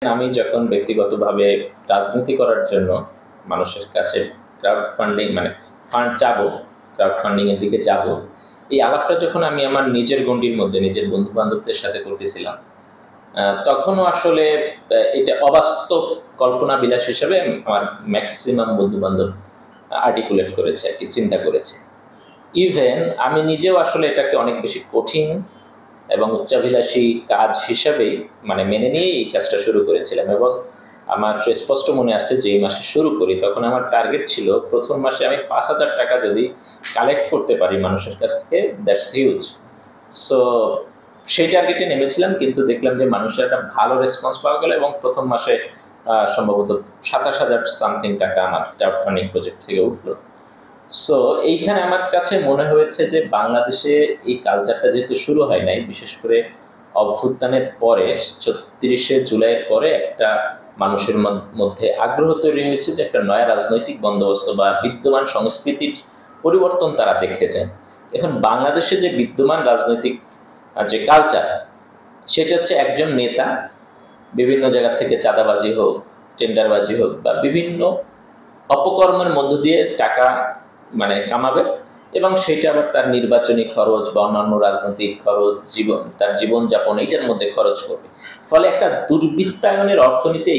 আমি যখন ব্যক্তিগতভাবে রাজনীতি করার জন্য মানুষের কাছে ক্রাউড ফান্ডিং ফান্ড চাবো, ক্রাউড ফান্ডিং এর দিকে যাব, এই আলাপটা যখন আমি আমার নিজের গণ্ডির মধ্যে নিজের বন্ধু বান্ধবদের সাথে করতেছিলাম, তখনও আসলে এটা অবাস্তব কল্পনা বিলাস হিসেবে আমার ম্যাক্সিমাম বন্ধু বান্ধব আর্টিকুলেট করেছে আর কি, চিন্তা করেছে। ইভেন আমি নিজেও আসলে এটাকে অনেক বেশি কঠিন এবং উচ্চাভিলাষী কাজ হিসাবেই মেনে নিয়ে এই কাজটা শুরু করেছিলাম। এবং আমার সুস্পষ্ট মনে আছে যে এই মাসে শুরু করি, তখন আমার টার্গেট ছিল প্রথম মাসে আমি 5,000 টাকা যদি কালেক্ট করতে পারি মানুষের কাছ থেকে, দ্যাটস হিউজ। সো সেই টার্গেটে নেমেছিলাম, কিন্তু দেখলাম যে মানুষের একটা ভালো রেসপন্স পাওয়া গেল এবং প্রথম মাসে সম্ভবত 27,000 সামথিং টাকা আমার ক্রাউড ফান্ডিং প্রজেক্ট থেকে উঠলো। সো এইখানে আমার কাছে মনে হয়েছে যে বাংলাদেশে এই কালচারটা যেহেতু শুরু হয় নাই, বিশেষ করে অভ্যুত্থানের পরে 34শে জুলাইয়ের পরে একটা মানুষের মধ্যে আগ্রহ তৈরি হয়েছে যে একটা নয়া রাজনৈতিক বন্দোবস্ত বা বিদ্যমান সংস্কৃতির পরিবর্তন তারা দেখতে চায়। এখন বাংলাদেশে যে বিদ্যমান রাজনৈতিক যে কালচার, সেটা হচ্ছে একজন নেতা বিভিন্ন জায়গা থেকে চাঁদাবাজি হোক, টেন্ডারবাজি হোক বা বিভিন্ন অপকর্মের মধ্য দিয়ে টাকা কামাবে এবং সেটা আবার তার নির্বাচনী খরচ বা অন্যান্য রাজনৈতিক খরচ, তার জীবনযাপন এইটার মধ্যে খরচ করবে। ফলে একটা দুর্বৃত্তায়নের অর্থনীতি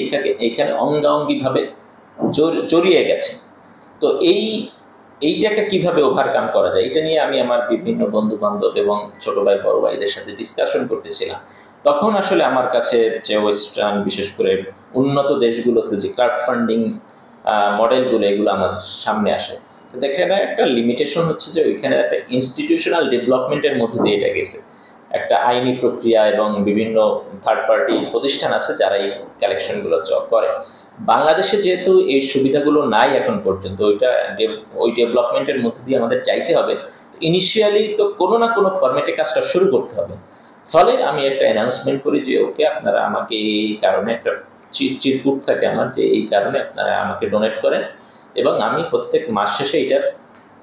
এইখানে অঙ্গাঙ্গিভাবে জড়িয়ে গেছে। তো এইটাকে কিভাবে ওভারকাম করা যায়, এটা নিয়ে আমি আমার বিভিন্ন বন্ধু বান্ধব এবং ছোট ভাই বড় ভাইদের সাথে ডিসকাশন করতেছিলাম। তখন আসলে আমার কাছে যে ওয়েস্টার্ন, বিশেষ করে উন্নত দেশগুলোতে যে ক্রাউড ফান্ডিং মডেলগুলো, এগুলো আমার সামনে আসে। এখানে একটা লিমিটেশন হচ্ছে যে ওইখানে একটা ইনস্টিটিউশনাল ডেভেলপমেন্টের মধ্যে দিয়ে এটা গেছে, একটা আইনি প্রক্রিয়া এবং বিভিন্ন থার্ড পার্টি প্রতিষ্ঠান আছে যারা এই কালেকশনগুলো করে। বাংলাদেশে যেহেতু এই সুবিধাগুলো নাই এখন পর্যন্ত, ওই ডেভেলপমেন্টের মধ্যে দিয়ে আমাদের চাইতে হবে। ইনিশিয়ালি তো কোনো না কোনো ফরম্যাটে কাজটা শুরু করতে হবে। ফলে আমি একটা অ্যানাউন্সমেন্ট করি যে ওকে, আপনারা আমাকে এই কারণে একটা চিরকুট থাকে আমার, যে এই কারণে আপনারা আমাকে ডোনেট করেন এবং আমি প্রত্যেক মাস শেষে এটার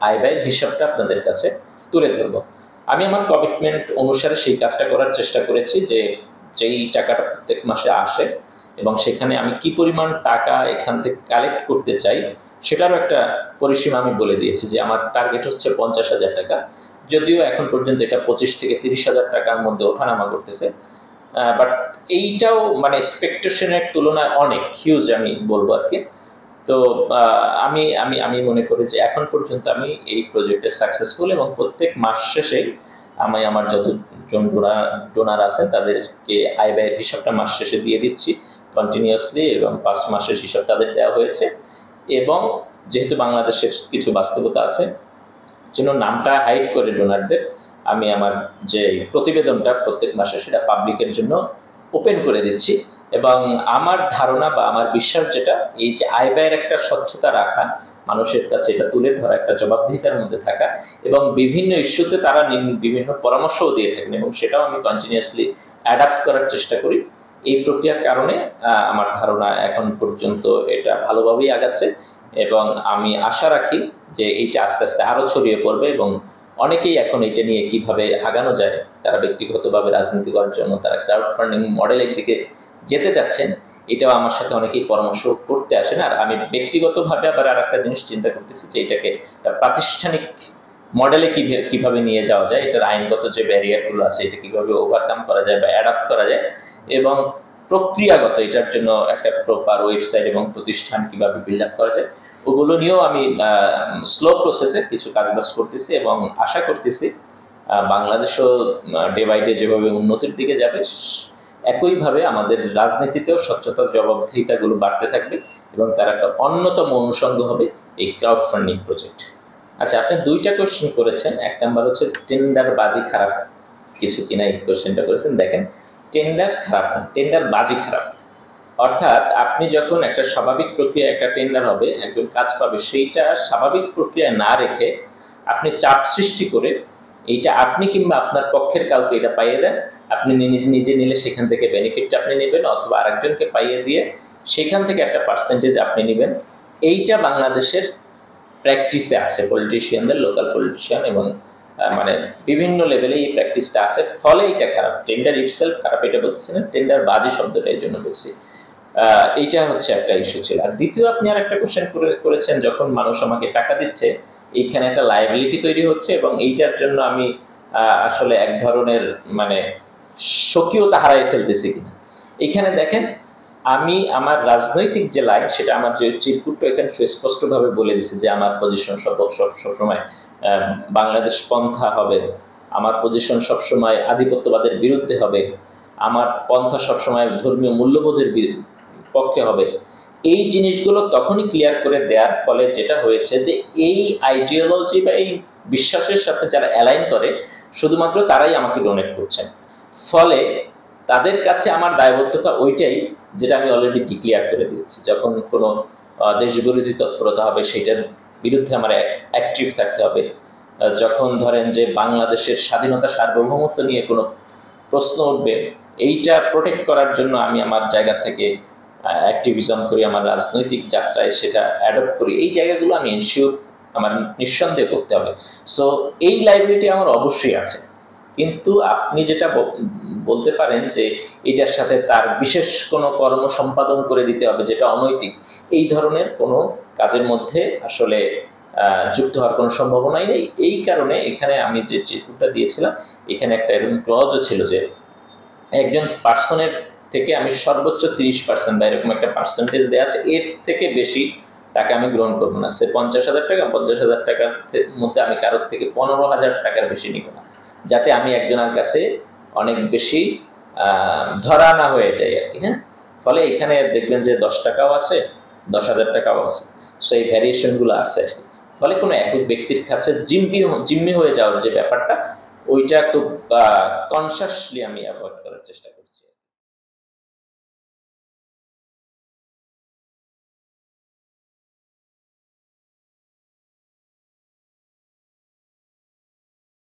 আয় ব্যয়ের হিসাবটা আপনাদের কাছে তুলে ধরবো। আমি আমার কমিটমেন্ট অনুসারে সেই কাজটা করার চেষ্টা করেছি, যে যেই টাকাটা প্রত্যেক মাসে আসে এবং সেখানে আমি কি পরিমাণ টাকা এখান থেকে কালেক্ট করতে চাই সেটারও একটা পরিসীমা আমি বলে দিয়েছি, যে আমার টার্গেট হচ্ছে 50,000 টাকা। যদিও এখন পর্যন্ত এটা 25 থেকে 30,000 টাকার মধ্যে ওঠানামা করতেছে, বাট এইটাও এক্সপেকটেশনের তুলনায় অনেক হিউজ আমি বলবো আর কি। তো আমি আমি আমি মনে করি যে এখন পর্যন্ত আমি এই প্রজেক্টে সাকসেসফুল এবং প্রত্যেক মাস শেষে আমি আমার যতজন ডোনার আছেন তাদেরকে আয় ব্যয়ের হিসাবটা মাস শেষে দিয়ে দিচ্ছি কন্টিনিউয়াসলি, এবং 5 মাসের হিসাব তাদের দেওয়া হয়েছে। এবং যেহেতু বাংলাদেশের কিছু বাস্তবতা আছে, জন্য নামটা হাইড করে ডোনারদের আমি আমার যে প্রতিবেদনটা প্রত্যেক মাসে সেটা পাবলিকের জন্য ওপেন করে দিচ্ছি। এবং আমার ধারণা বা আমার বিশ্বাস যেটা, এই যে আয় ব্যয়ের একটা স্বচ্ছতা রাখা, মানুষের কাছে এটা তুলে ধরা, একটা জবাবদিহিতার মধ্যে থাকা এবং বিভিন্ন ইস্যুতে তারা বিভিন্ন পরামর্শও দিয়ে থাকেন এবং সেটাও আমি কন্টিনিউয়াসলি অ্যাডাপ্ট করার চেষ্টা করি। এই প্রক্রিয়ার কারণে আমার ধারণা এখন পর্যন্ত এটা ভালোভাবেই আগাচ্ছে এবং আমি আশা রাখি যে এইটা আস্তে আস্তে আরও ছড়িয়ে পড়বে এবং অনেকেই এখন এটা নিয়ে কিভাবে আগানো যায়, তারা ব্যক্তিগতভাবে রাজনীতি করার জন্য তারা ক্রাউড ফান্ডিং মডেলের দিকে যেতে চাচ্ছেন, এটাও আমার সাথে অনেকেই পরামর্শ করতে আসেন। আর আমি ব্যক্তিগতভাবে আবার আর একটা জিনিস চিন্তা করতেছি যে এটাকে প্রাতিষ্ঠানিক মডেলে কিভাবে নিয়ে যাওয়া যায়, এটার আইনগত যে ব্যারিয়ারগুলো আছে এটা কিভাবে ওভারকাম করা যায় বা অ্যাডাপ্ট করা যায়, এবং প্রক্রিয়াগত এটার জন্য একটা প্রপার ওয়েবসাইট এবং প্রতিষ্ঠান কিভাবে বিল্ড আপ করা যায়, ওগুলো নিয়েও আমি স্লো প্রসেসে কিছু কাজবাজ করতেছি এবং আশা করতেছি বাংলাদেশও ডে বাই ডে যেভাবে উন্নতির দিকে যাবে, একইভাবে আমাদের রাজনীতিতেও স্বচ্ছতার জবাবদিহিতাগুলো বাড়তে থাকবে এবং তার একটা অন্যতম অনুষঙ্গ হবে এই ক্রাউড ফান্ডিং প্রজেক্ট। আচ্ছা, আপনি 2টা কোয়েশ্চেন করেছেন। 1 নাম্বার হচ্ছে টেন্ডার বাজি খারাপ কিছু কিনা, এই কোয়েশ্চেনটা করেছেন। দেখেন, টেন্ডার খারাপ না, টেন্ডার বাজি খারাপ। অর্থাৎ আপনি যখন একটা স্বাভাবিক প্রক্রিয়া একটা টেন্ডার হবে, একজন কাজ পাবে, সেইটা স্বাভাবিক প্রক্রিয়া না রেখে আপনি চাপ সৃষ্টি করে এইটা আপনি কিংবা আপনার পক্ষের কাউকে এটা পাইয়ে দেন, আপনি নিজে নিলে সেখান থেকে বেনিফিটটা আপনি নেবেন, অথবা আরেকজনকে পাইয়ে দিয়ে সেখান থেকে একটা পার্সেন্টেজ আপনি নেবেন। এইটা বাংলাদেশের প্র্যাকটিসে আছে, পলিটিশিয়ানদের, লোকাল পলিটিশিয়ান এবং বিভিন্ন লেভেলে এই প্র্যাকটিসটা আছে। ফলে এটা খারাপ, টেন্ডার ইটসেলফ খারাপ এটা বলতেছি না, টেন্ডার বাজি শব্দটা এই জন্য বলছি। এইটা হচ্ছে একটা ইস্যু ছিল। আর দ্বিতীয় আপনি আর একটা কোশ্চেন করেছেন, যখন মানুষ আমাকে টাকা দিচ্ছে এইখানে একটা লায়াবিলিটি তৈরি হচ্ছে এবং এইটার জন্য আমি আসলে এক ধরনের মানে স্বকীয়তা হারাই ফেলতেছি কিনা। এখানে দেখেন, আমি আমার রাজনৈতিক যে লাইন সেটা আমার যে চিরকুটটা এখানে সুস্পষ্টভাবে বলে দিছে যে আমার পজিশন সবসময় বাংলাদেশ পন্থা হবে, আমার পজিশন সবসময় আধিপত্যবাদের বিরুদ্ধে হবে, আমার পন্থা সবসময় ধর্মীয় মূল্যবোধের পক্ষে হবে। এই জিনিসগুলো তখনই ক্লিয়ার করে দেওয়ার ফলে যেটা হয়েছে যে এই আইডিওলজি বা এই বিশ্বাসের সাথে যারা অ্যালাইন করে শুধুমাত্র তারাই আমাকে ডোনেট করছেন। ফলে তাদের কাছে আমার দায়বদ্ধতা ওইটাই যেটা আমি অলরেডি ডিক্লেয়ার করে দিয়েছি। যখন কোনো দেশবিরোধী তৎপরতা হবে সেটার বিরুদ্ধে আমার অ্যাক্টিভ থাকতে হবে। যখন ধরেন যে বাংলাদেশের স্বাধীনতা সার্বভৌমত্ব নিয়ে কোনো প্রশ্ন উঠবে, এইটা প্রোটেক্ট করার জন্য আমি আমার জায়গা থেকে অ্যাক্টিভিজম করি, আমার রাজনৈতিক যাত্রায় সেটা অ্যাডপ্ট করি। এই জায়গাগুলো আমি এনশিওর আমার নিঃসন্দেহে করতে হবে। সো এই লাইবিলিটি আমার অবশ্যই আছে, কিন্তু আপনি যেটা বলতে পারেন যে এটার সাথে তার বিশেষ কোনো কর্ম সম্পাদন করে দিতে হবে যেটা অনৈতিক, এই ধরনের কোনো কাজের মধ্যে আসলে যুক্ত হওয়ার কোনো সম্ভাবনাই নেই। এই কারণে এখানে আমি যে চিত্রটা দিয়েছিলাম এখানে একটা এরকম ক্লজও ছিল যে একজন পার্সনের থেকে আমি সর্বোচ্চ 30% বা এরকম একটা পার্সেন্টেজ দেওয়া আছে, এর থেকে বেশি টাকা আমি গ্রহণ করবো না। সে 50,000 টাকা, 50,000 টাকার মধ্যে আমি কারোর থেকে 15,000 টাকার বেশি নিব না, যাতে আমি একজনের কাছে অনেক বেশি ধরা না হয়ে যায় আর কি। হ্যাঁ, ফলে এখানে দেখবেন যে 10 টাকাও আছে, 10,000 টাকাও আছে। সো এই ভ্যারিয়েশনগুলো আছে আর কি। ফলে কোনো একক ব্যক্তির কাছে জিম্মি হয়ে যাওয়ার যে ব্যাপারটা, ওইটা খুব কনসাসলি আমি অ্যাভয়েড করার চেষ্টা করি।